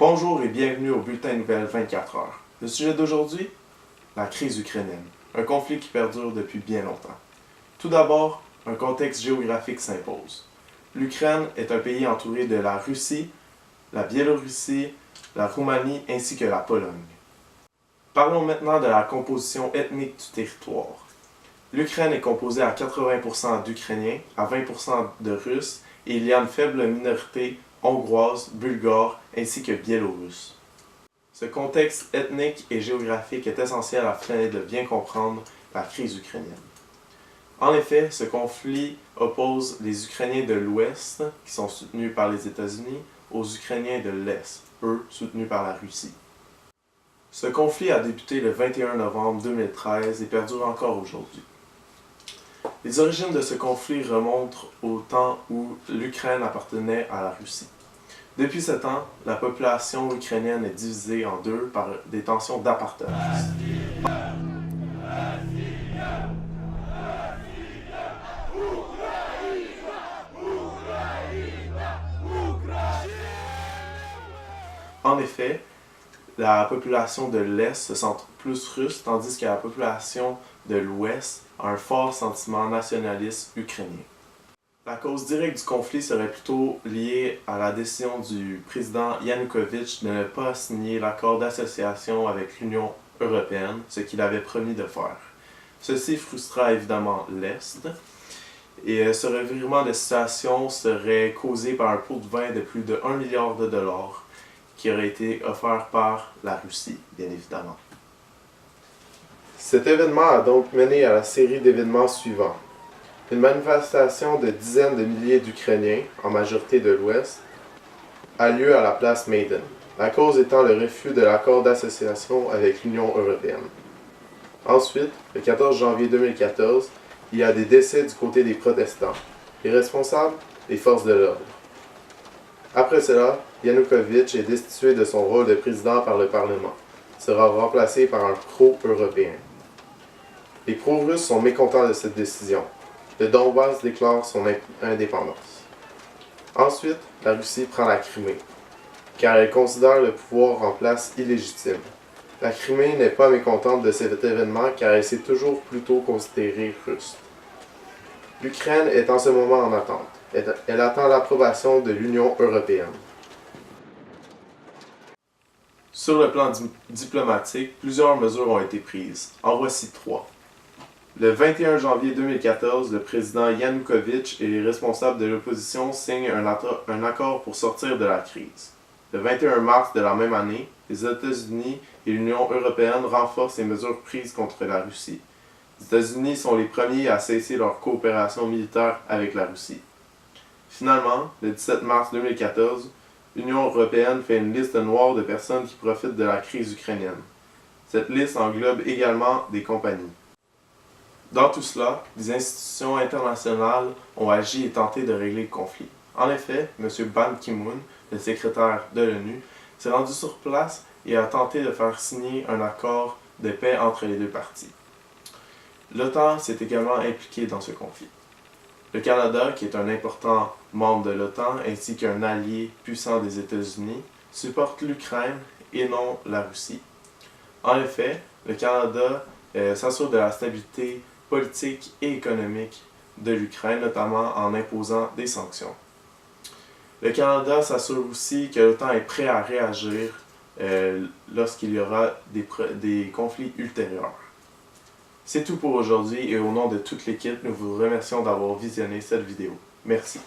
Bonjour et bienvenue au Bulletin Nouvelles 24 heures. Le sujet d'aujourd'hui, la crise ukrainienne, un conflit qui perdure depuis bien longtemps. Tout d'abord, un contexte géographique s'impose. L'Ukraine est un pays entouré de la Russie, la Biélorussie, la Roumanie ainsi que la Pologne. Parlons maintenant de la composition ethnique du territoire. L'Ukraine est composée à 80% d'Ukrainiens, à 20% de Russes et il y a une faible minorité hongroise, bulgare ainsi que biélorusse. Ce contexte ethnique et géographique est essentiel afin de bien comprendre la crise ukrainienne. En effet, ce conflit oppose les Ukrainiens de l'Ouest, qui sont soutenus par les États-Unis, aux Ukrainiens de l'Est, eux soutenus par la Russie. Ce conflit a débuté le 21 novembre 2013 et perdure encore aujourd'hui. Les origines de ce conflit remontent au temps où l'Ukraine appartenait à la Russie. Depuis ce temps, la population ukrainienne est divisée en deux par des tensions d'appartenance. En effet, la population de l'Est se sent plus russe, tandis que la population de l'Ouest a un fort sentiment nationaliste ukrainien. La cause directe du conflit serait plutôt liée à la décision du président Yanukovych de ne pas signer l'accord d'association avec l'Union européenne, ce qu'il avait promis de faire. Ceci frustra évidemment l'Est, et ce revirement de situation serait causé par un pot de vin de plus de 1 milliard de dollars qui aurait été offert par la Russie, bien évidemment. Cet événement a donc mené à la série d'événements suivants. Une manifestation de dizaines de milliers d'Ukrainiens, en majorité de l'Ouest, a lieu à la place Maïdan, la cause étant le refus de l'accord d'association avec l'Union européenne. Ensuite, le 14 janvier 2014, il y a des décès du côté des protestants. Les responsables, les forces de l'ordre. Après cela, Yanukovych est destitué de son rôle de président par le Parlement. Il sera remplacé par un pro-européen. Les pro-russes sont mécontents de cette décision. Le Donbass déclare son indépendance. Ensuite, la Russie prend la Crimée, car elle considère le pouvoir en place illégitime. La Crimée n'est pas mécontente de cet événement car elle s'est toujours plutôt considérée russe. L'Ukraine est en ce moment en attente. Elle attend l'approbation de l'Union européenne. Sur le plan diplomatique, plusieurs mesures ont été prises. En voici 3. Le 21 janvier 2014, le président Yanukovych et les responsables de l'opposition signent un accord pour sortir de la crise. Le 21 mars de la même année, les États-Unis et l'Union européenne renforcent les mesures prises contre la Russie. Les États-Unis sont les premiers à cesser leur coopération militaire avec la Russie. Finalement, le 17 mars 2014, l'Union européenne fait une liste noire de personnes qui profitent de la crise ukrainienne. Cette liste englobe également des compagnies. Dans tout cela, les institutions internationales ont agi et tenté de régler le conflit. En effet, M. Ban Ki-moon, le secrétaire de l'ONU, s'est rendu sur place et a tenté de faire signer un accord de paix entre les deux parties. L'OTAN s'est également impliqué dans ce conflit. Le Canada, qui est un important membre de l'OTAN ainsi qu'un allié puissant des États-Unis, supporte l'Ukraine et non la Russie. En effet, le Canada s'assure de la stabilité politique et économique de l'Ukraine, notamment en imposant des sanctions. Le Canada s'assure aussi que l'OTAN est prêt à réagir lorsqu'il y aura des conflits ultérieurs. C'est tout pour aujourd'hui et au nom de toute l'équipe, nous vous remercions d'avoir visionné cette vidéo. Merci.